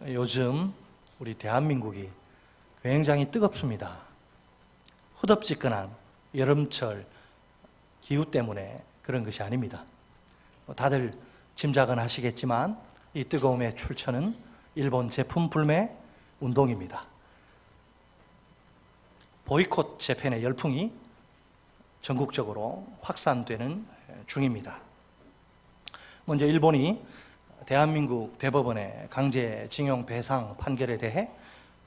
요즘 우리 대한민국이 굉장히 뜨겁습니다. 후덥지근한 여름철 기후 때문에 그런 것이 아닙니다. 다들 짐작은 하시겠지만 이 뜨거움의 출처는 일본 제품 불매 운동입니다. 보이콧 재팬의 열풍이 전국적으로 확산되는 중입니다. 먼저 일본이 대한민국 대법원의 강제징용 배상 판결에 대해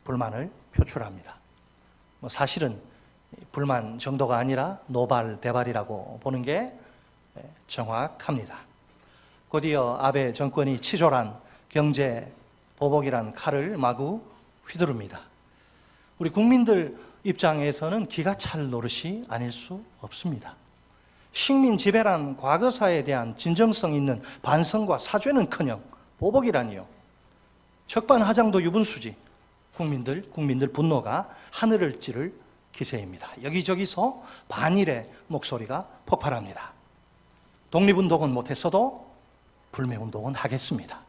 불만을 표출합니다. 사실은 불만 정도가 아니라 노발대발이라고 보는 게 정확합니다. 곧이어 아베 정권이 치졸한 경제 보복이란 칼을 마구 휘두릅니다. 우리 국민들 입장에서는 기가 찰 노릇이 아닐 수 없습니다. 식민 지배란 과거사에 대한 진정성 있는 반성과 사죄는커녕 보복이라니요. 적반하장도 유분수지. 국민들 분노가 하늘을 찌를 기세입니다. 여기저기서 반일의 목소리가 폭발합니다. 독립운동은 못했어도 불매운동은 하겠습니다.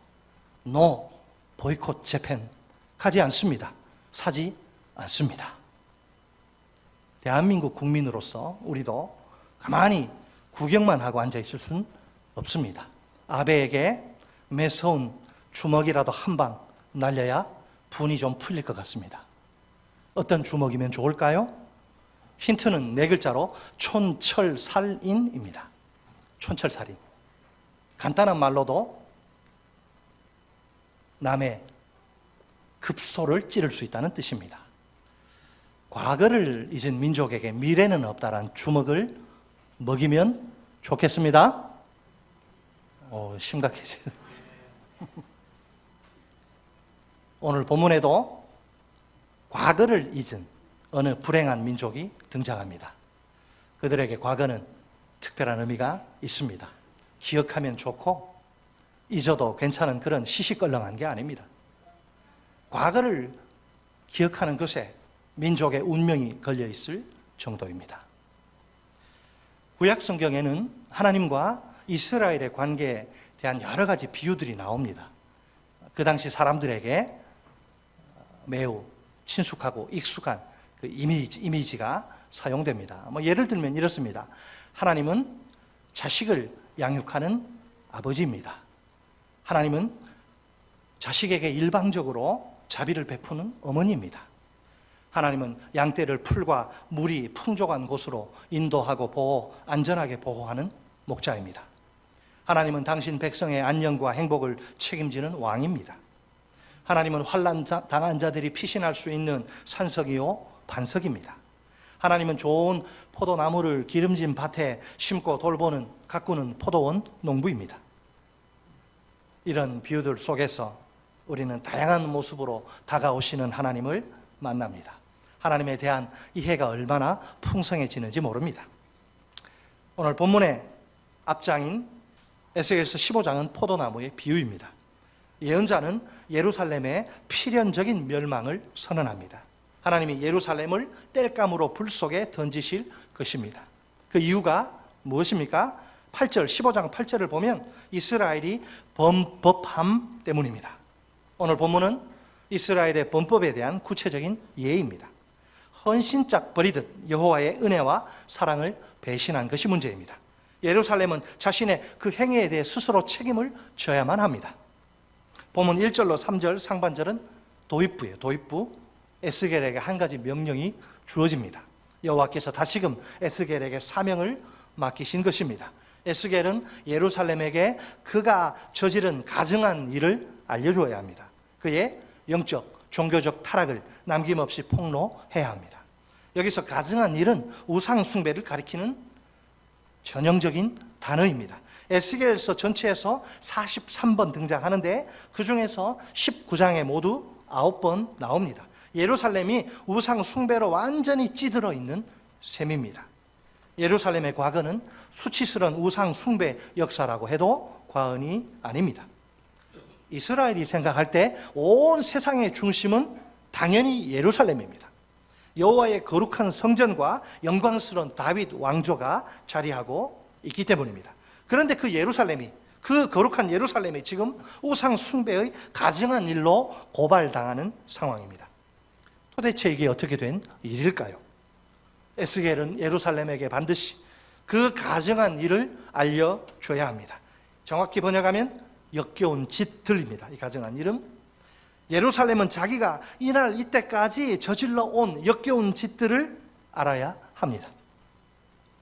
노 보이콧 재팬 가지 않습니다. 사지 않습니다. 대한민국 국민으로서 우리도 가만히 구경만 하고 앉아 있을 수는 없습니다. 아베에게 매서운 주먹이라도 한 방 날려야 분이 좀 풀릴 것 같습니다. 어떤 주먹이면 좋을까요? 힌트는 네 글자로 촌철살인입니다. 촌철살인. 간단한 말로도 남의 급소를 찌를 수 있다는 뜻입니다. 과거를 잊은 민족에게 미래는 없다라는 주먹을 먹이면 좋겠습니다. 심각해져요. 오늘 본문에도 과거를 잊은 어느 불행한 민족이 등장합니다. 그들에게 과거는 특별한 의미가 있습니다. 기억하면 좋고 잊어도 괜찮은 그런 시시껄렁한 게 아닙니다. 과거를 기억하는 것에 민족의 운명이 걸려 있을 정도입니다. 구약 성경에는 하나님과 이스라엘의 관계에 대한 여러 가지 비유들이 나옵니다. 그 당시 사람들에게 매우 친숙하고 익숙한 그 이미지가 사용됩니다. 예를 들면 이렇습니다. 하나님은 자식을 양육하는 아버지입니다. 하나님은 자식에게 일방적으로 자비를 베푸는 어머니입니다. 하나님은 양떼를 풀과 물이 풍족한 곳으로 인도하고 안전하게 보호하는 목자입니다. 하나님은 당신 백성의 안녕과 행복을 책임지는 왕입니다. 하나님은 환난 당한 자들이 피신할 수 있는 산석이요 반석입니다. 하나님은 좋은 포도나무를 기름진 밭에 심고 돌보는 가꾸는 포도원 농부입니다. 이런 비유들 속에서 우리는 다양한 모습으로 다가오시는 하나님을 만납니다. 하나님에 대한 이해가 얼마나 풍성해지는지 모릅니다. 오늘 본문의 앞장인 에스겔서 15장은 포도나무의 비유입니다. 예언자는 예루살렘의 필연적인 멸망을 선언합니다. 하나님이 예루살렘을 땔감으로 불 속에 던지실 것입니다. 그 이유가 무엇입니까? 8절, 15장 8절을 보면 이스라엘이 범법함 때문입니다. 오늘 본문은 이스라엘의 범법에 대한 구체적인 예입니다. 헌신짝 버리듯 여호와의 은혜와 사랑을 배신한 것이 문제입니다. 예루살렘은 자신의 그 행위에 대해 스스로 책임을 져야만 합니다. 본문 1절로 3절 상반절은 도입부예요. 도입부. 에스겔에게 한 가지 명령이 주어집니다. 여호와께서 다시금 에스겔에게 사명을 맡기신 것입니다. 에스겔은 예루살렘에게 그가 저지른 가증한 일을 알려주어야 합니다. 그의 영적, 종교적 타락을 남김없이 폭로해야 합니다. 여기서 가증한 일은 우상 숭배를 가리키는 전형적인 단어입니다. 에스겔서 전체에서 43번 등장하는데 그 중에서 19장에 모두 9번 나옵니다. 예루살렘이 우상 숭배로 완전히 찌들어 있는 셈입니다. 예루살렘의 과거는 수치스러운 우상 숭배 역사라고 해도 과언이 아닙니다. 이스라엘이 생각할 때 온 세상의 중심은 당연히 예루살렘입니다. 여호와의 거룩한 성전과 영광스러운 다윗 왕조가 자리하고 있기 때문입니다. 그런데 그 예루살렘이 그 거룩한 예루살렘이 지금 우상 숭배의 가증한 일로 고발당하는 상황입니다. 도대체 이게 어떻게 된 일일까요? 에스겔은 예루살렘에게 반드시 그 가증한 일을 알려줘야 합니다. 정확히 번역하면 역겨운 짓들입니다. 이 가증한 일은 예루살렘은 자기가 이날 이때까지 저질러 온 역겨운 짓들을 알아야 합니다.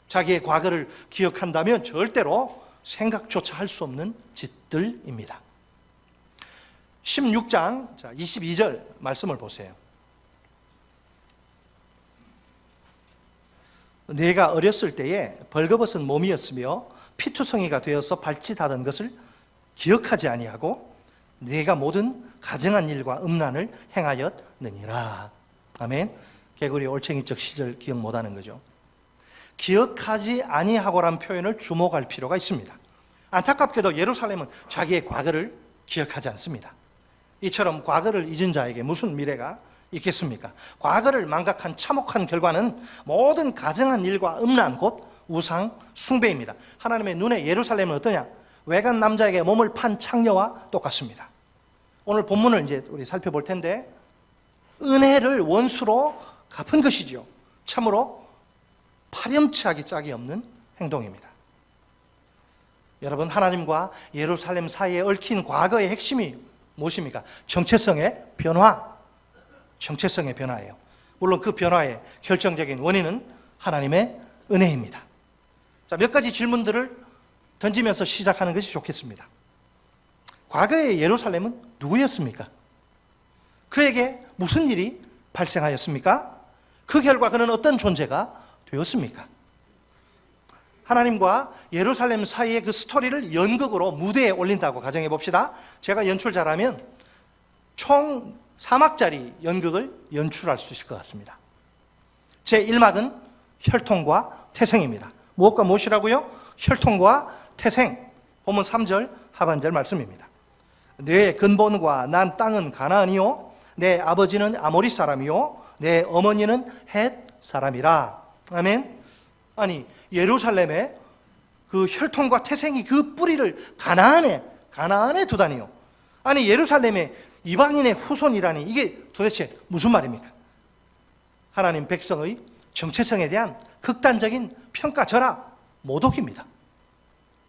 자기의 과거를 기억한다면 절대로 생각조차 할 수 없는 짓들입니다. 16장 22절 말씀을 보세요. 내가 어렸을 때에 벌거벗은 몸이었으며 피투성이가 되어서 발짓하던 것을 기억하지 아니하고 내가 모든 가증한 일과 음란을 행하였느니라. 아멘. 개구리 올챙이적 시절 기억 못하는 거죠. 기억하지 아니하고란 표현을 주목할 필요가 있습니다. 안타깝게도 예루살렘은 자기의 과거를 기억하지 않습니다. 이처럼 과거를 잊은 자에게 무슨 미래가 있겠습니까? 과거를 망각한 참혹한 결과는 모든 가증한 일과 음란 곧 우상 숭배입니다. 하나님의 눈에 예루살렘은 어떠냐? 외간 남자에게 몸을 판 창녀와 똑같습니다. 오늘 본문을 이제 우리 살펴볼 텐데 은혜를 원수로 갚은 것이지요. 참으로 파렴치하기 짝이 없는 행동입니다. 여러분, 하나님과 예루살렘 사이에 얽힌 과거의 핵심이 무엇입니까? 정체성의 변화. 정체성의 변화예요. 물론 그 변화의 결정적인 원인은 하나님의 은혜입니다. 자, 몇 가지 질문들을 던지면서 시작하는 것이 좋겠습니다. 과거의 예루살렘은 누구였습니까? 그에게 무슨 일이 발생하였습니까? 그 결과 그는 어떤 존재가 되었습니까? 하나님과 예루살렘 사이의 그 스토리를 연극으로 무대에 올린다고 가정해 봅시다. 제가 연출 잘하면 총 3막짜리 연극을 연출할 수 있을 것 같습니다. 제 1막은 혈통과 태생입니다. 무엇과 무엇이라고요? 혈통과 태생. 본문 3절 하반절 말씀입니다. 내 근본과 난 땅은 가나안이요 내 아버지는 아모리 사람이요 내 어머니는 헷 사람이라. 아멘. 아니, 예루살렘의 그 혈통과 태생이 그 뿌리를 가나안에 두다니요. 아니, 예루살렘의 이방인의 후손이라니 이게 도대체 무슨 말입니까? 하나님 백성의 정체성에 대한 극단적인 평가절하, 모독입니다.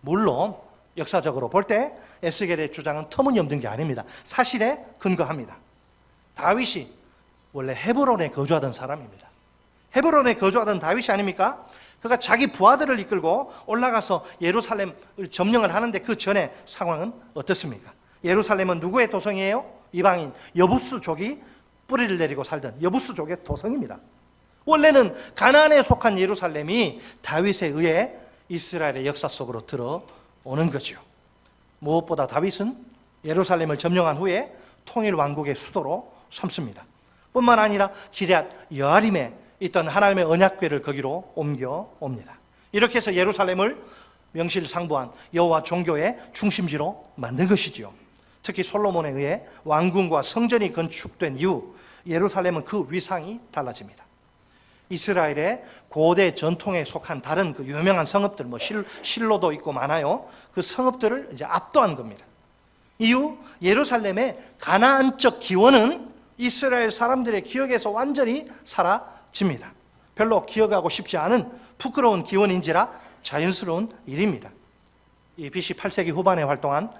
물론 역사적으로 볼 때 에스겔의 주장은 터무니없는 게 아닙니다. 사실에 근거합니다. 다윗이 원래 헤브론에 거주하던 사람입니다. 헤브론에 거주하던 다윗이 아닙니까? 그가 자기 부하들을 이끌고 올라가서 예루살렘을 점령을 하는데 그 전에 상황은 어떻습니까? 예루살렘은 누구의 도성이에요? 이방인 여부스족이 뿌리를 내리고 살던 여부스족의 도성입니다. 원래는 가나안에 속한 예루살렘이 다윗에 의해 이스라엘의 역사 속으로 들어오는 거죠. 무엇보다 다윗은 예루살렘을 점령한 후에 통일 왕국의 수도로 삼습니다. 뿐만 아니라 기럇 여아림에 있던 하나님의 언약궤를 거기로 옮겨옵니다. 이렇게 해서 예루살렘을 명실상부한 여호와 종교의 중심지로 만든 것이지요. 특히 솔로몬에 의해 왕궁과 성전이 건축된 이후 예루살렘은 그 위상이 달라집니다. 이스라엘의 고대 전통에 속한 다른 그 유명한 성읍들, 실로도 있고 많아요. 그 성읍들을 이제 압도한 겁니다. 이후 예루살렘의 가나안적 기원은 이스라엘 사람들의 기억에서 완전히 사라집니다. 별로 기억하고 싶지 않은 부끄러운 기원인지라 자연스러운 일입니다. 이 BC 8세기 후반에 활동한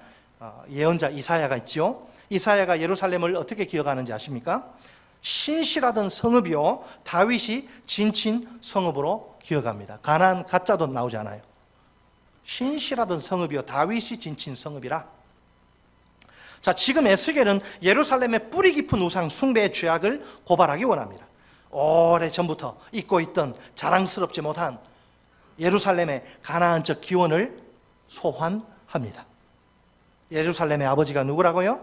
예언자 이사야가 있죠. 이사야가 예루살렘을 어떻게 기억하는지 아십니까? 신실하던 성읍이요 다윗이 진친 성읍으로 기억합니다. 가나안 가짜도 나오지 않아요. 신실하던 성읍이요 다윗이 진친 성읍이라. 자, 지금 에스겔은 예루살렘의 뿌리 깊은 우상 숭배의 죄악을 고발하기 원합니다. 오래전부터 잊고 있던 자랑스럽지 못한 예루살렘의 가나안적 기원을 소환합니다. 예루살렘의 아버지가 누구라고요?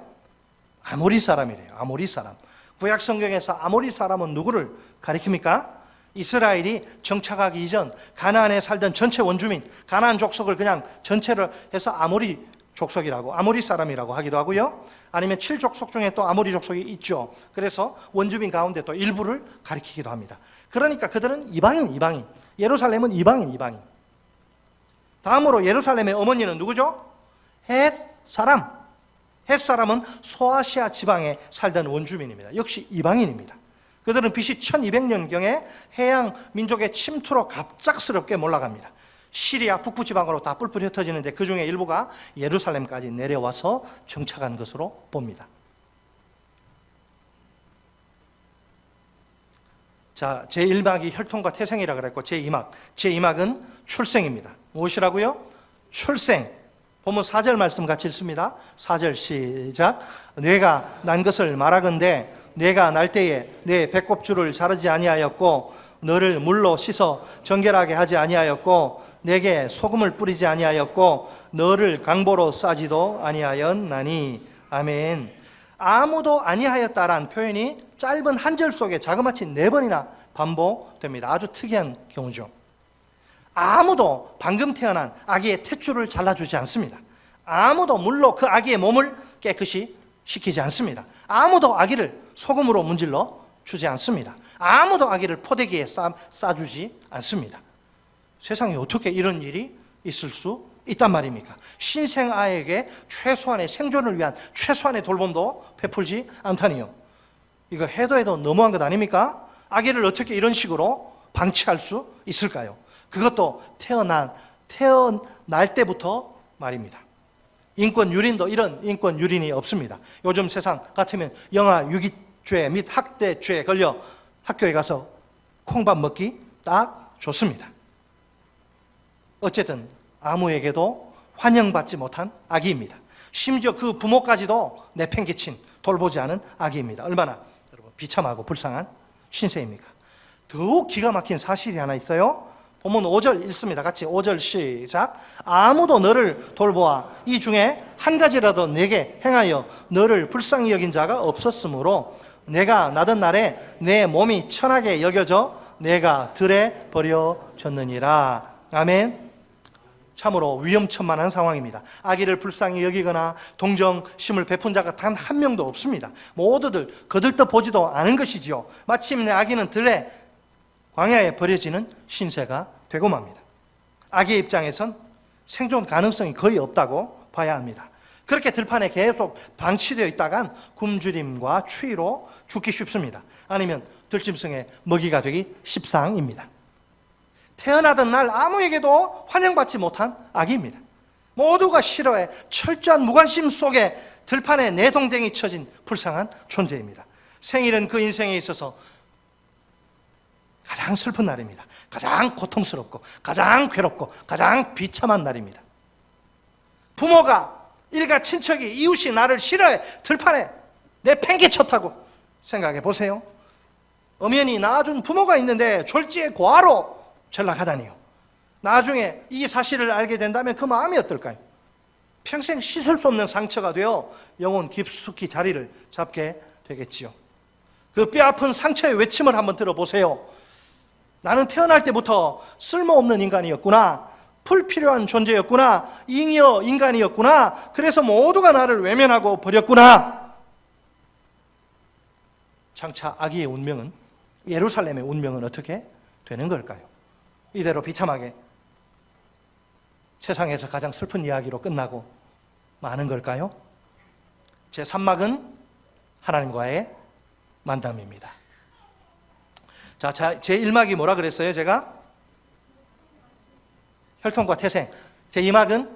아모리 사람이래요. 아모리 사람. 구약 성경에서 아모리 사람은 누구를 가리킵니까? 이스라엘이 정착하기 이전 가나안에 살던 전체 원주민, 가나안 족속을 그냥 전체를 해서 아모리 족속이라고, 아모리 사람이라고 하기도 하고요. 아니면 7족속 중에 또 아모리 족속이 있죠. 그래서 원주민 가운데 또 일부를 가리키기도 합니다. 그러니까 그들은 이방인. 예루살렘은 이방인. 다음으로 예루살렘의 어머니는 누구죠? 헷사람. 헷사람은 소아시아 지방에 살던 원주민입니다. 역시 이방인입니다. 그들은 BC 1200년경에 해양 민족의 침투로 갑작스럽게 몰락합니다. 시리아 북부 지방으로 다 뿔뿔이 흩어지는데 그 중에 일부가 예루살렘까지 내려와서 정착한 것으로 봅니다. 자, 제1막이 혈통과 태생이라 그랬고 제2막은 출생입니다. 무엇이라고요? 출생. 보면 4절 말씀 같이 읽습니다. 4절 시작. 내가 난 것을 말하건대 내가 날 때에 내 배꼽줄을 자르지 아니하였고 너를 물로 씻어 정결하게 하지 아니하였고 내게 소금을 뿌리지 아니하였고 너를 강보로 싸지도 아니하였나니. 아멘. 아무도 아니하였다란 표현이 짧은 한 절 속에 자그마치 4번이나 반복됩니다. 아주 특이한 경우죠. 아무도 방금 태어난 아기의 탯줄을 잘라주지 않습니다. 아무도 물로 그 아기의 몸을 깨끗이 씻기지 않습니다. 아무도 아기를 소금으로 문질러 주지 않습니다. 아무도 아기를 포대기에 싸주지 않습니다. 세상에 어떻게 이런 일이 있을 수 있단 말입니까? 신생아에게 최소한의 생존을 위한 최소한의 돌봄도 베풀지 않다니요. 이거 해도 너무한 것 아닙니까? 아기를 어떻게 이런 식으로 방치할 수 있을까요? 그것도 태어날 때부터 말입니다. 인권 유린도 이런 인권 유린이 없습니다. 요즘 세상 같으면 영아 유기죄 및 학대죄에 걸려 학교에 가서 콩밥 먹기 딱 좋습니다. 어쨌든 아무에게도 환영받지 못한 아기입니다. 심지어 그 부모까지도 내팽개친 돌보지 않은 아기입니다. 얼마나 여러분 비참하고 불쌍한 신세입니까? 더욱 기가 막힌 사실이 하나 있어요. 본문 5절 읽습니다. 같이 5절 시작. 아무도 너를 돌보아 이 중에 한 가지라도 내게 행하여 너를 불쌍히 여긴 자가 없었으므로 내가 나던 날에 내 몸이 천하게 여겨져 내가 들에 버려졌느니라. 아멘. 참으로 위험천만한 상황입니다. 아기를 불쌍히 여기거나 동정심을 베푼 자가 단 한 명도 없습니다. 모두들 거들떠보지도 않은 것이지요. 마침내 아기는 들에 광야에 버려지는 신세가 되고 맙니다. 아기의 입장에선 생존 가능성이 거의 없다고 봐야 합니다. 그렇게 들판에 계속 방치되어 있다간 굶주림과 추위로 죽기 쉽습니다. 아니면 들짐승의 먹이가 되기 십상입니다. 태어나던 날 아무에게도 환영받지 못한 아기입니다. 모두가 싫어해 철저한 무관심 속에 들판에 내동댕이 쳐진 불쌍한 존재입니다. 생일은 그 인생에 있어서 가장 슬픈 날입니다. 가장 고통스럽고 가장 괴롭고 가장 비참한 날입니다. 부모가 일가 친척이 이웃이 나를 싫어해 들판에 내팽개쳤다고 생각해 보세요. 엄연히 낳아준 부모가 있는데 졸지에 고아로 전락하다니요. 나중에 이 사실을 알게 된다면 그 마음이 어떨까요? 평생 씻을 수 없는 상처가 되어 영혼 깊숙이 자리를 잡게 되겠지요. 그 뼈아픈 상처의 외침을 한번 들어보세요. 나는 태어날 때부터 쓸모없는 인간이었구나. 불필요한 존재였구나. 잉여 인간이었구나. 그래서 모두가 나를 외면하고 버렸구나. 장차 아기의 운명은, 예루살렘의 운명은 어떻게 되는 걸까요? 이대로 비참하게 세상에서 가장 슬픈 이야기로 끝나고 마는 걸까요? 제3막은 하나님과의 만남입니다. 자, 제1막이 뭐라 그랬어요? 제가 혈통과 태생. 제2막은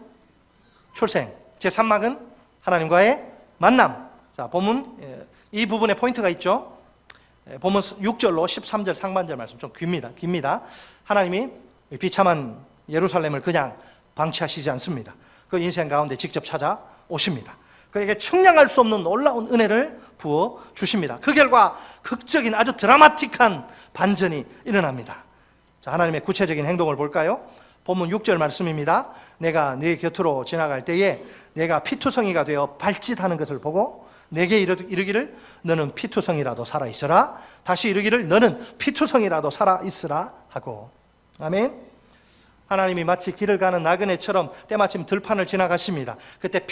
출생. 제3막은 하나님과의 만남. 자, 본문 이 부분에 포인트가 있죠. 본문 6절로 13절 상반절 말씀 좀 깁니다. 하나님이 비참한 예루살렘을 그냥 방치하시지 않습니다. 그 인생 가운데 직접 찾아오십니다. 그에게 측량할 수 없는 놀라운 은혜를 부어 주십니다. 그 결과 극적인 아주 드라마틱한 반전이 일어납니다. 자, 하나님의 구체적인 행동을 볼까요? 본문 6절 말씀입니다. 내가 네 곁으로 지나갈 때에 내가 피투성이가 되어 발짓하는 것을 보고 내게 이르기를 너는 피투성이라도 살아있으라. 다시 이르기를 너는 피투성이라도 살아있으라 하고. 아멘. 하나님이 마치 길을 가는 나그네처럼 때마침 들판을 지나가십니다. 그때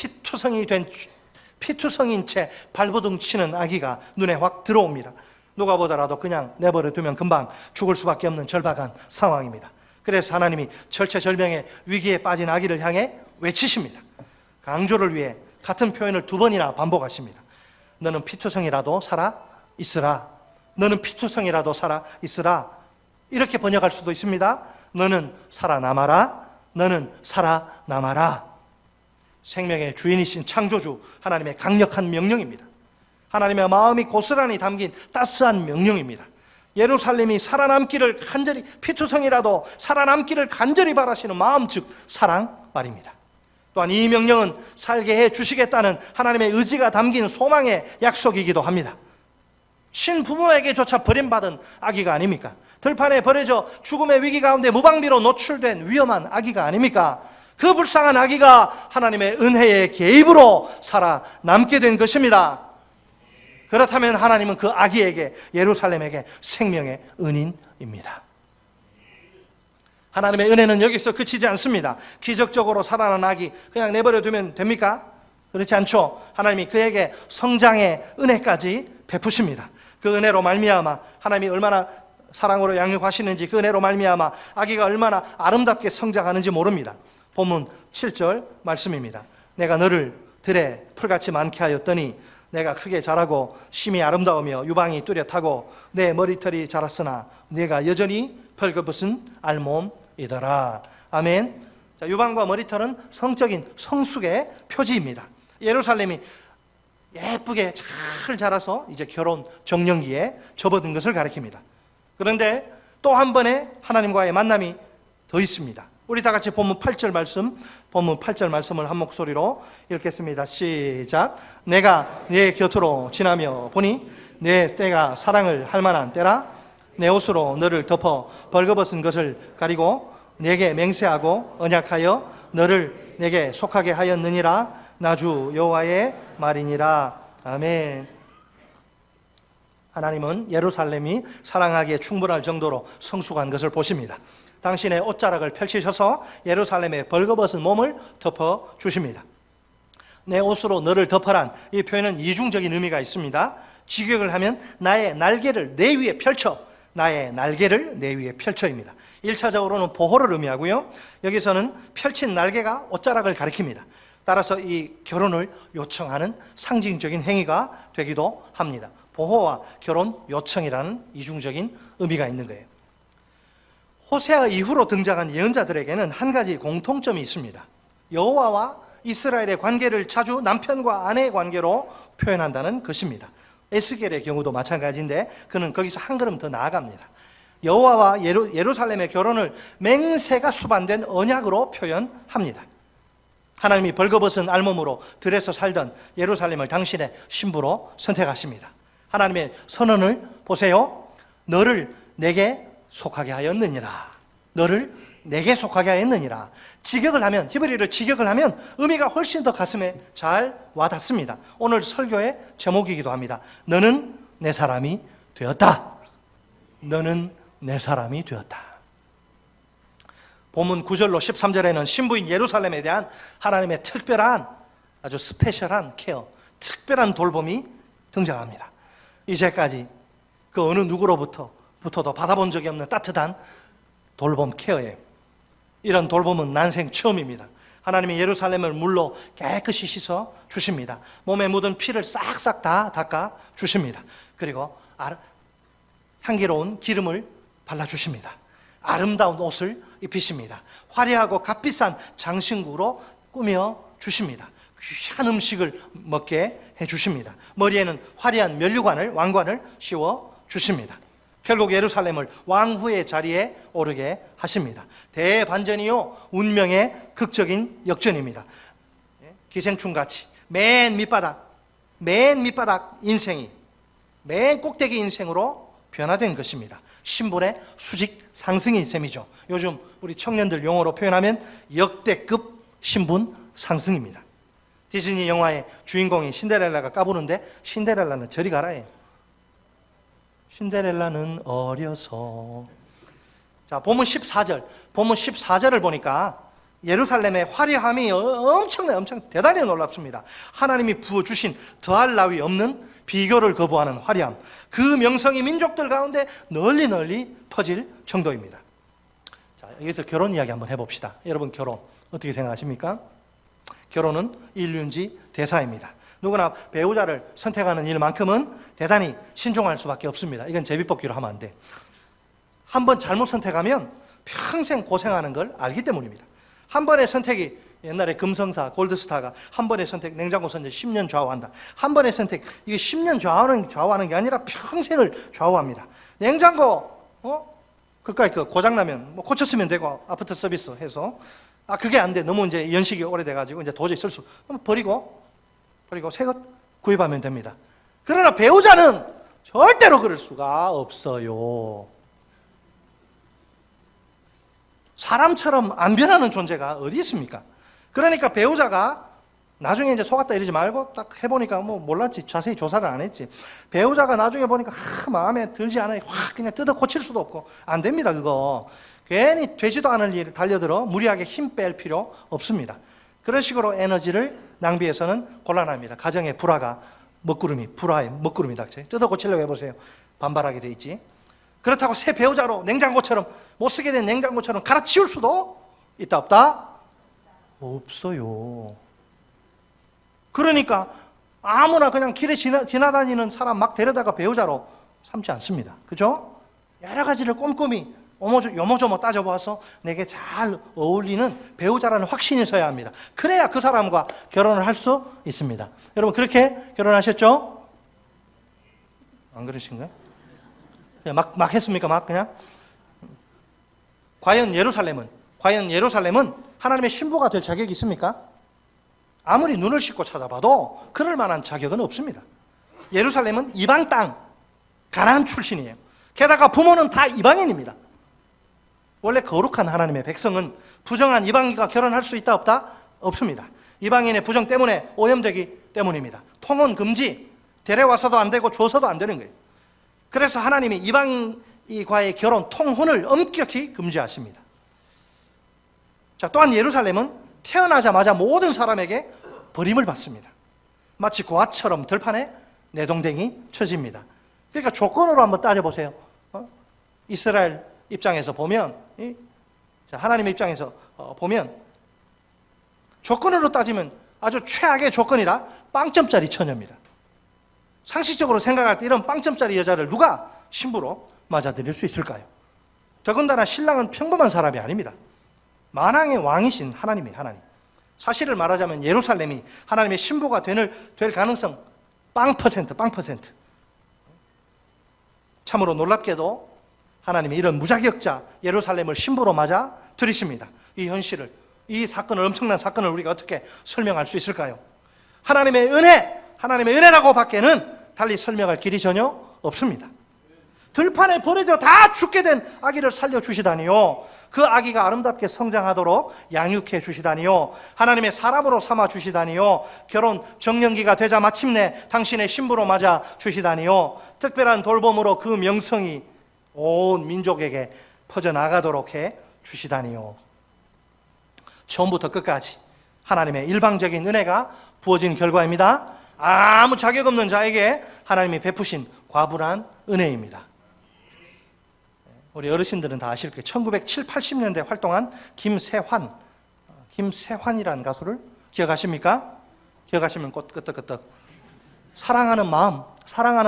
피투성인 채 발버둥 치는 아기가 눈에 확 들어옵니다. 누가 보더라도 그냥 내버려 두면 금방 죽을 수밖에 없는 절박한 상황입니다. 그래서 하나님이 절체절명의 위기에 빠진 아기를 향해 외치십니다. 강조를 위해 같은 표현을 2번이나 반복하십니다. 너는 피투성이라도 살아 있으라. 너는 피투성이라도 살아 있으라. 이렇게 번역할 수도 있습니다. 너는 살아남아라. 너는 살아남아라. 생명의 주인이신 창조주 하나님의 강력한 명령입니다. 하나님의 마음이 고스란히 담긴 따스한 명령입니다. 예루살렘이 살아남기를 간절히, 피투성이라도 살아남기를 간절히 바라시는 마음, 즉 사랑 말입니다. 또한 이 명령은 살게 해 주시겠다는 하나님의 의지가 담긴 소망의 약속이기도 합니다. 친부모에게조차 버림받은 아기가 아닙니까? 들판에 버려져 죽음의 위기 가운데 무방비로 노출된 위험한 아기가 아닙니까? 그 불쌍한 아기가 하나님의 은혜의 개입으로 살아남게 된 것입니다. 그렇다면 하나님은 그 아기에게, 예루살렘에게 생명의 은인입니다. 하나님의 은혜는 여기서 그치지 않습니다. 기적적으로 살아난 아기 그냥 내버려 두면 됩니까? 그렇지 않죠. 하나님이 그에게 성장의 은혜까지 베푸십니다. 그 은혜로 말미암아 하나님이 얼마나 사랑으로 양육하시는지, 그 은혜로 말미암아 아기가 얼마나 아름답게 성장하는지 모릅니다. 본문 7절 말씀입니다. 내가 너를 들에 풀같이 많게 하였더니 내가 크게 자라고 심이 아름다우며 유방이 뚜렷하고 내 머리털이 자랐으나 내가 여전히 벌거벗은 알몸이더라. 아멘. 자, 유방과 머리털은 성적인 성숙의 표지입니다. 예루살렘이 예쁘게 잘 자라서 이제 결혼 정년기에 접어든 것을 가리킵니다. 그런데 또 한 번의 하나님과의 만남이 더 있습니다. 우리 다 같이 본문 8절 말씀을 한 목소리로 읽겠습니다. 시작. 내가 네 곁으로 지나며 보니 내 때가 사랑을 할 만한 때라. 내 옷으로 너를 덮어 벌거벗은 것을 가리고 내게 맹세하고 언약하여 너를 내게 속하게 하였느니라. 나주 여호와의 말이니라. 아멘. 하나님은 예루살렘이 사랑하기에 충분할 정도로 성숙한 것을 보십니다. 당신의 옷자락을 펼치셔서 예루살렘의 벌거벗은 몸을 덮어 주십니다. 내 옷으로 너를 덮어란 이 표현은 이중적인 의미가 있습니다. 직역을 하면 나의 날개를 내 위에 펼쳐, 나의 날개를 내 위에 펼쳐입니다. 1차적으로는 보호를 의미하고요, 여기서는 펼친 날개가 옷자락을 가리킵니다. 따라서 이 결혼을 요청하는 상징적인 행위가 되기도 합니다. 보호와 결혼 요청이라는 이중적인 의미가 있는 거예요. 호세아 이후로 등장한 예언자들에게는 한 가지 공통점이 있습니다. 여호와와 이스라엘의 관계를 자주 남편과 아내의 관계로 표현한다는 것입니다. 에스겔의 경우도 마찬가지인데 그는 거기서 한 걸음 더 나아갑니다. 여호와와 예루살렘의 결혼을 맹세가 수반된 언약으로 표현합니다. 하나님이 벌거벗은 알몸으로 들에서 살던 예루살렘을 당신의 신부로 선택하십니다. 하나님의 선언을 보세요. 너를 내게 속하게 하였느니라. 너를 내게 속하게 하였느니라. 직역을 하면, 히브리를 직역을 하면 의미가 훨씬 더 가슴에 잘 와닿습니다. 오늘 설교의 제목이기도 합니다. 너는 내 사람이 되었다. 너는 내 사람이 되었다. 본문 9절로 13절에는 신부인 예루살렘에 대한 하나님의 특별한, 아주 스페셜한 케어, 특별한 돌봄이 등장합니다. 이제까지 그 어느 누구로부터도 받아본 적이 없는 따뜻한 돌봄 케어예요. 이런 돌봄은 난생 처음입니다. 하나님이 예루살렘을 물로 깨끗이 씻어 주십니다. 몸에 묻은 피를 싹싹 다 닦아 주십니다. 그리고 향기로운 기름을 발라주십니다. 아름다운 옷을 입히십니다. 화려하고 값비싼 장신구로 꾸며 주십니다. 귀한 음식을 먹게 해주십니다. 머리에는 화려한 면류관을, 왕관을 씌워 주십니다. 결국 예루살렘을 왕후의 자리에 오르게 하십니다. 대반전이요, 운명의 극적인 역전입니다. 기생충같이 맨 밑바닥 인생이 맨 꼭대기 인생으로 변화된 것입니다. 신분의 수직 상승인 셈이죠. 요즘 우리 청년들 용어로 표현하면 역대급 신분 상승입니다. 디즈니 영화의 주인공인 신데렐라가 까부는데 신데렐라는 저리 가라예요. 신데렐라는 어려서. 자, 본문 14절을 보니까 예루살렘의 화려함이 엄청 대단히 놀랍습니다. 하나님이 부어주신 더할 나위 없는 비교를 거부하는 화려함, 그 명성이 민족들 가운데 널리 퍼질 정도입니다. 자, 여기서 결혼 이야기 한번 해봅시다. 여러분 결혼 어떻게 생각하십니까? 결혼은 일륜지 대사입니다. 누구나 배우자를 선택하는 일만큼은 대단히 신중할 수밖에 없습니다. 이건 제비뽑기로 하면 안 돼. 한번 잘못 선택하면 평생 고생하는 걸 알기 때문입니다. 한 번의 선택이, 옛날에 금성사 골드스타가 한 번의 선택, 냉장고 선택 10년 좌우한다. 한 번의 선택, 이게 10년 좌우하는 게 아니라 평생을 좌우합니다. 냉장고 그까이 고장나면 뭐 고쳤으면 되고, 아파트 서비스 해서, 그게 안 돼, 너무 이제 연식이 오래돼가지고 이제 도저히 쓸 수, 버리고 새 것 구입하면 됩니다. 그러나 배우자는 절대로 그럴 수가 없어요. 사람처럼 안 변하는 존재가 어디 있습니까? 그러니까 배우자가 나중에 이제 속았다 이러지 말고 딱 해보니까 뭐 몰랐지, 자세히 조사를 안 했지. 배우자가 나중에 보니까 마음에 들지 않아요. 확 그냥 뜯어 고칠 수도 없고, 안 됩니다. 그거 괜히 되지도 않을 일에 달려들어 무리하게 힘 뺄 필요 없습니다. 그런 식으로 에너지를 낭비해서는 곤란합니다. 가정의 불화가 불화의 먹구름이 닥쳐요. 뜯어 고치려고 해보세요. 반발하게 돼 있지. 그렇다고 새 배우자로 냉장고처럼, 못 쓰게 된 냉장고처럼 갈아치울 수도 있다 없다? 없어요. 그러니까 아무나 그냥 길에 지나다니는 사람 막 데려다가 배우자로 삼지 않습니다. 그죠? 여러 가지를 꼼꼼히 요모조모 따져봐서 내게 잘 어울리는 배우자라는 확신이 서야 합니다. 그래야 그 사람과 결혼을 할 수 있습니다. 여러분 그렇게 결혼하셨죠? 안 그러신가요? 막 했습니까? 막 그냥? 과연 예루살렘은 하나님의 신부가 될 자격이 있습니까? 아무리 눈을 씻고 찾아봐도 그럴 만한 자격은 없습니다. 예루살렘은 이방 땅, 가나안 출신이에요. 게다가 부모는 다 이방인입니다. 원래 거룩한 하나님의 백성은 부정한 이방인과 결혼할 수 있다 없다? 없습니다. 이방인의 부정 때문에 오염되기 때문입니다. 통혼 금지, 데려와서도 안 되고 줘서도 안 되는 거예요. 그래서 하나님이 이방인과의 결혼, 통혼을 엄격히 금지하십니다. 자, 또한 예루살렘은 태어나자마자 모든 사람에게 버림을 받습니다. 마치 고아처럼 들판에 내동댕이 쳐집니다. 그러니까 조건으로 한번 따져보세요. 이스라엘 입장에서 보면, 하나님의 입장에서 보면 조건으로 따지면 아주 최악의 조건이라 빵점짜리 처녀입니다. 상식적으로 생각할 때 이런 빵점짜리 여자를 누가 신부로 맞아들일 수 있을까요? 더군다나 신랑은 평범한 사람이 아닙니다. 만왕의 왕이신 하나님. 사실을 말하자면 예루살렘이 하나님의 신부가 될 가능성 빵 퍼센트. 참으로 놀랍게도 하나님이 이런 무자격자 예루살렘을 신부로 맞아 들이십니다. 이 현실을, 이 사건을, 엄청난 사건을 우리가 어떻게 설명할 수 있을까요? 하나님의 은혜라고 밖에는 달리 설명할 길이 전혀 없습니다. 들판에 버려져 다 죽게 된 아기를 살려주시다니요, 그 아기가 아름답게 성장하도록 양육해 주시다니요, 하나님의 사람으로 삼아 주시다니요, 결혼 정년기가 되자 마침내 당신의 신부로 맞아 주시다니요, 특별한 돌봄으로 그 명성이 온 민족에게 퍼져나가도록 해 주시다니요. 처음부터 끝까지 하나님의 일방적인 은혜가 부어진 결과입니다. 아무 자격 없는 자에게 하나님이 베푸신 과분한 은혜입니다. 우리 어르신들은 다 아실 거예요. 1970, 80년대 활동한 김세환이라는 가수를 기억하십니까? 기억하시면 끄떡끄떡. 사랑하는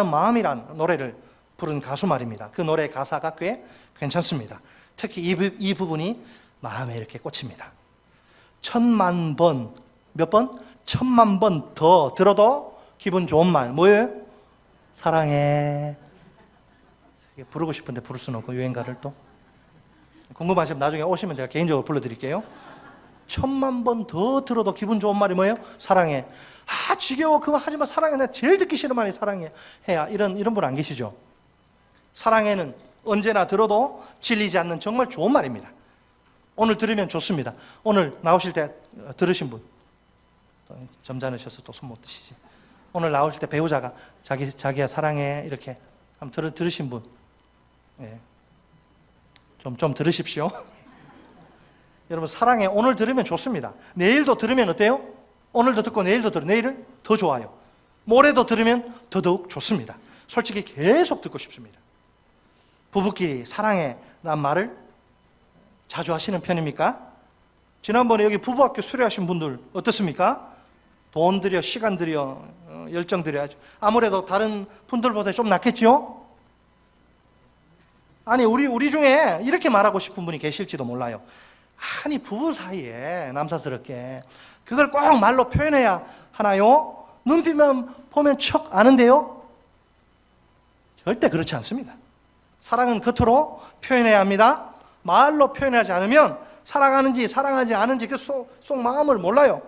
마음이란 노래를 부른 가수 말입니다. 그 노래 가사가 꽤 괜찮습니다. 특히 이 부분이 마음에 이렇게 꽂힙니다. 1000만 번, 몇 번? 1000만 번 더 들어도 기분 좋은 말, 뭐예요? 사랑해. 부르고 싶은데 부를 수는 없고, 유행가를 또. 궁금하시면 나중에 오시면 제가 개인적으로 불러드릴게요. 1000만 번 더 들어도 기분 좋은 말이 뭐예요? 사랑해. 지겨워, 그거 하지마, 사랑해. 내가 제일 듣기 싫은 말이 사랑해. 해야. 이런 분 안 계시죠? 사랑해는 언제나 들어도 질리지 않는 정말 좋은 말입니다. 오늘 들으면 좋습니다. 오늘 나오실 때 들으신 분, 점잖으셔서 또 손 못 드시지. 오늘 나오실 때 배우자가 자기야 사랑해 이렇게 한번 들으신 분, 좀 들으십시오. 여러분, 사랑해 오늘 들으면 좋습니다. 내일도 들으면 어때요? 오늘도 듣고 내일도 들으면 내일은 더 좋아요. 모레도 들으면 더더욱 좋습니다. 솔직히 계속 듣고 싶습니다. 부부끼리 사랑해 라는 말을 자주 하시는 편입니까? 지난번에 여기 부부학교 수료하신 분들 어떻습니까? 돈 들여, 시간 들여, 열정 들여야죠. 아무래도 다른 분들보다 좀 낫겠죠? 아니, 우리 중에 이렇게 말하고 싶은 분이 계실지도 몰라요. 아니, 부부 사이에 남사스럽게 그걸 꼭 말로 표현해야 하나요? 눈빛만 보면 척 아는데요? 절대 그렇지 않습니다. 사랑은 겉으로 표현해야 합니다. 말로 표현하지 않으면 사랑하는지 사랑하지 않은지 그 속 마음을 몰라요.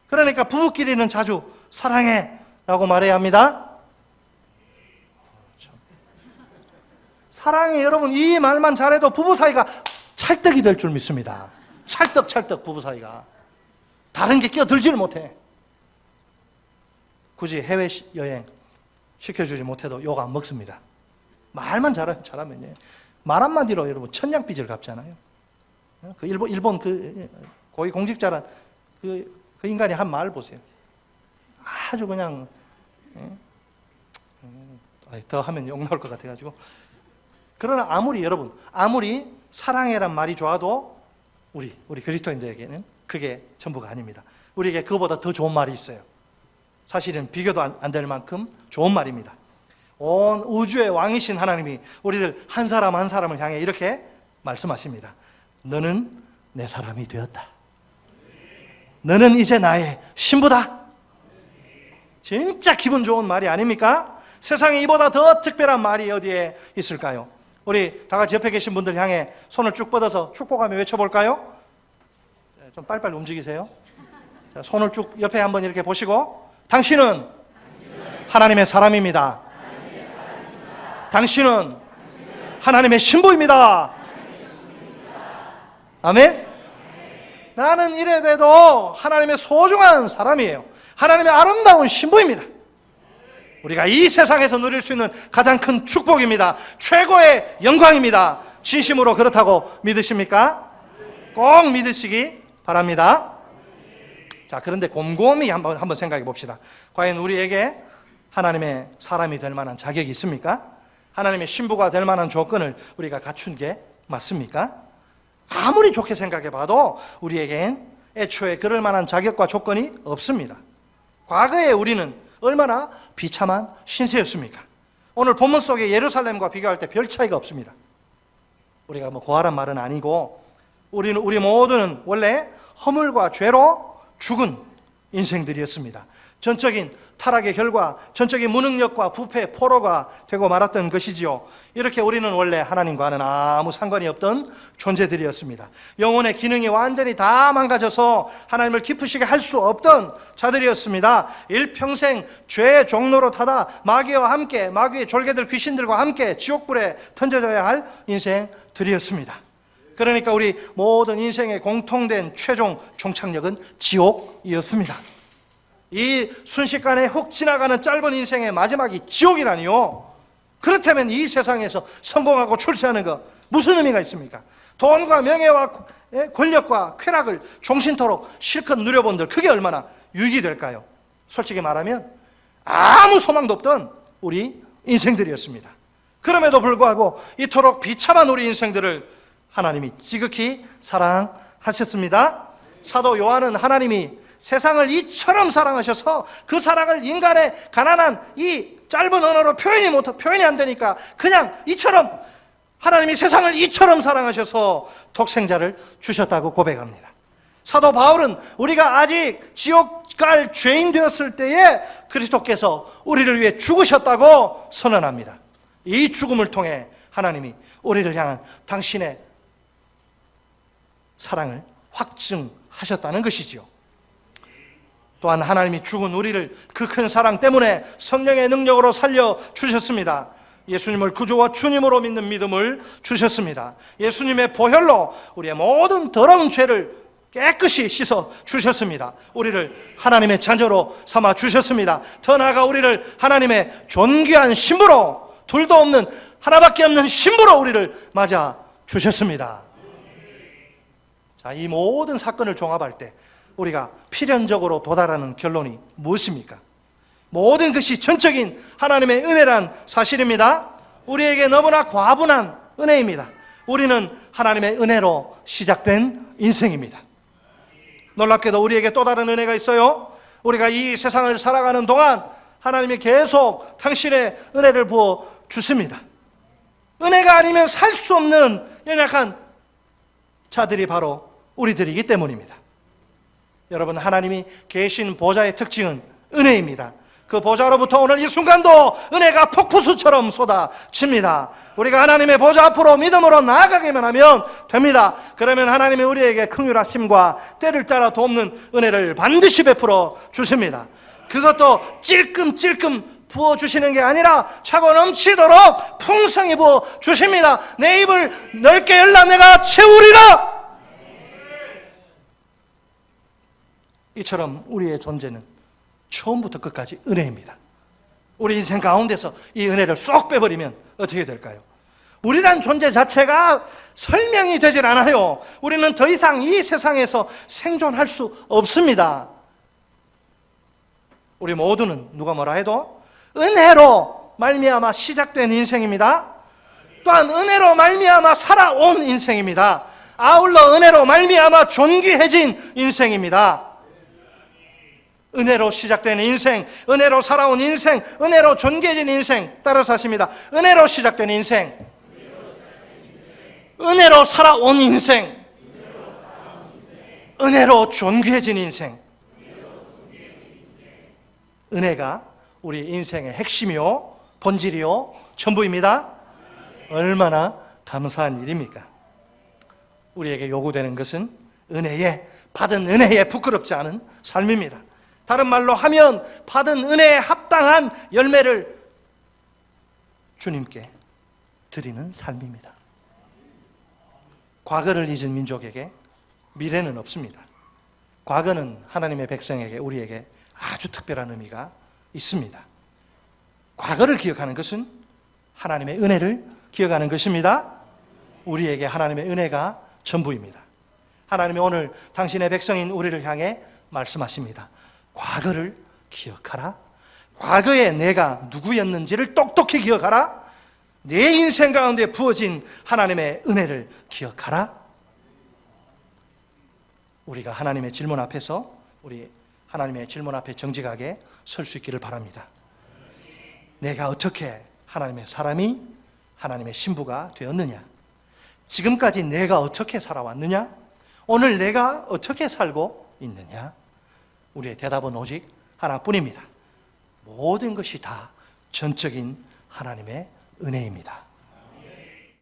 그러니까 부부끼리는 자주 사랑해 라고 말해야 합니다. 사랑해, 여러분, 이 말만 잘해도 부부 사이가 찰떡이 될 줄 믿습니다. 찰떡 부부 사이가. 다른 게 끼어들지를 못해. 굳이 해외여행 시켜주지 못해도 욕 안 먹습니다. 말만 잘하면 말 한마디로 여러분 천냥빚을 갚잖아요. 그 일본 그 고위 공직자란 그 인간이 한 말 보세요. 아주 그냥 더 하면 욕 나올 것 같아가지고. 그러나 아무리 사랑해란 말이 좋아도 우리 그리스도인들에게는 그게 전부가 아닙니다. 우리에게 그거보다 더 좋은 말이 있어요. 사실은 비교도 안 될 만큼 좋은 말입니다. 온 우주의 왕이신 하나님이 우리들 한 사람 한 사람을 향해 이렇게 말씀하십니다. 너는 내 사람이 되었다. 너는 이제 나의 신부다. 진짜 기분 좋은 말이 아닙니까? 세상에 이보다 더 특별한 말이 어디에 있을까요? 우리 다 같이 옆에 계신 분들 향해 손을 쭉 뻗어서 축복하며 외쳐볼까요? 좀 빨리빨리 움직이세요. 자, 손을 쭉 옆에 한번 이렇게 보시고, 당신은 하나님의 사람입니다. 당신은 하나님의 신부입니다. 아멘? 나는 이래봬도 하나님의 소중한 사람이에요. 하나님의 아름다운 신부입니다. 우리가 이 세상에서 누릴 수 있는 가장 큰 축복입니다. 최고의 영광입니다. 진심으로 그렇다고 믿으십니까? 꼭 믿으시기 바랍니다. 자, 그런데 곰곰이 한번 생각해 봅시다. 과연 우리에게 하나님의 사람이 될 만한 자격이 있습니까? 하나님의 신부가 될 만한 조건을 우리가 갖춘 게 맞습니까? 아무리 좋게 생각해 봐도 우리에겐 애초에 그럴 만한 자격과 조건이 없습니다. 과거에 우리는 얼마나 비참한 신세였습니까? 오늘 본문 속의 예루살렘과 비교할 때 별 차이가 없습니다. 우리가 고하란 말은 아니고 우리 모두는 원래 허물과 죄로 죽은 인생들이었습니다. 전적인 타락의 결과, 전적인 무능력과 부패, 포로가 되고 말았던 것이지요. 이렇게 우리는 원래 하나님과는 아무 상관이 없던 존재들이었습니다. 영혼의 기능이 완전히 다 망가져서 하나님을 기쁘시게 할 수 없던 자들이었습니다. 일평생 죄의 종로로 타다 마귀와 함께, 마귀의 졸개들 귀신들과 함께 지옥불에 던져져야 할 인생들이었습니다. 그러니까 우리 모든 인생의 공통된 최종 종착역은 지옥이었습니다. 이 순식간에 훅 지나가는 짧은 인생의 마지막이 지옥이라니요. 그렇다면 이 세상에서 성공하고 출세하는 거 무슨 의미가 있습니까? 돈과 명예와 권력과 쾌락을 종신토록 실컷 누려본들 그게 얼마나 유익이 될까요? 솔직히 말하면 아무 소망도 없던 우리 인생들이었습니다. 그럼에도 불구하고 이토록 비참한 우리 인생들을 하나님이 지극히 사랑하셨습니다. 사도 요한은 하나님이 세상을 이처럼 사랑하셔서 그 사랑을 인간의 가난한 이 짧은 언어로 표현이 안 되니까 그냥 이처럼 하나님이 세상을 이처럼 사랑하셔서 독생자를 주셨다고 고백합니다. 사도 바울은 우리가 아직 지옥 갈 죄인 되었을 때에 그리스도께서 우리를 위해 죽으셨다고 선언합니다. 이 죽음을 통해 하나님이 우리를 향한 당신의 사랑을 확증하셨다는 것이지요. 또한 하나님이 죽은 우리를 그 큰 사랑 때문에 성령의 능력으로 살려주셨습니다. 예수님을 구주와 주님으로 믿는 믿음을 주셨습니다. 예수님의 보혈로 우리의 모든 더러운 죄를 깨끗이 씻어 주셨습니다. 우리를 하나님의 자녀로 삼아 주셨습니다. 더 나아가 우리를 하나님의 존귀한 신부로, 둘도 없는 하나밖에 없는 신부로 우리를 맞아 주셨습니다. 자, 이 모든 사건을 종합할 때 우리가 필연적으로 도달하는 결론이 무엇입니까? 모든 것이 전적인 하나님의 은혜란 사실입니다. 우리에게 너무나 과분한 은혜입니다. 우리는 하나님의 은혜로 시작된 인생입니다. 놀랍게도 우리에게 또 다른 은혜가 있어요. 우리가 이 세상을 살아가는 동안 하나님이 계속 당신의 은혜를 부어 주십니다. 은혜가 아니면 살 수 없는 연약한 자들이 바로 우리들이기 때문입니다. 여러분, 하나님이 계신 보좌의 특징은 은혜입니다. 그 보좌로부터 오늘 이 순간도 은혜가 폭포수처럼 쏟아집니다. 우리가 하나님의 보좌 앞으로 믿음으로 나아가기만 하면 됩니다. 그러면 하나님이 우리에게 긍휼하심과 때를 따라 돕는 은혜를 반드시 베풀어 주십니다. 그것도 찔끔찔끔 부어주시는 게 아니라 차고 넘치도록 풍성히 부어주십니다. 내 입을 넓게 열라 내가 채우리라. 이처럼 우리의 존재는 처음부터 끝까지 은혜입니다. 우리 인생 가운데서 이 은혜를 쏙 빼버리면 어떻게 될까요? 우리란 존재 자체가 설명이 되질 않아요. 우리는 더 이상 이 세상에서 생존할 수 없습니다. 우리 모두는 누가 뭐라 해도 은혜로 말미암아 시작된 인생입니다. 또한 은혜로 말미암아 살아온 인생입니다. 아울러 은혜로 말미암아 존귀해진 인생입니다. 은혜로 시작된 인생, 은혜로 살아온 인생, 은혜로 존귀해진 인생. 따라서 하십니다. 은혜로 시작된 인생, 은혜로 살아온 인생, 은혜로 존귀해진 인생. 은혜가 우리 인생의 핵심이요, 본질이요, 전부입니다. 얼마나 감사한 일입니까? 우리에게 요구되는 것은 받은 은혜에 부끄럽지 않은 삶입니다. 다른 말로 하면 받은 은혜에 합당한 열매를 주님께 드리는 삶입니다. 과거를 잊은 민족에게 미래는 없습니다. 과거는 하나님의 백성에게, 우리에게 아주 특별한 의미가 있습니다. 과거를 기억하는 것은 하나님의 은혜를 기억하는 것입니다. 우리에게 하나님의 은혜가 전부입니다. 하나님이 오늘 당신의 백성인 우리를 향해 말씀하십니다. 과거를 기억하라. 과거에 내가 누구였는지를 똑똑히 기억하라. 내 인생 가운데 부어진 하나님의 은혜를 기억하라. 우리가 하나님의 질문 앞에서, 우리 하나님의 질문 앞에 정직하게 설 수 있기를 바랍니다. 내가 어떻게 하나님의 사람이, 하나님의 신부가 되었느냐? 지금까지 내가 어떻게 살아왔느냐? 오늘 내가 어떻게 살고 있느냐? 우리의 대답은 오직 하나뿐입니다. 모든 것이 다 전적인 하나님의 은혜입니다.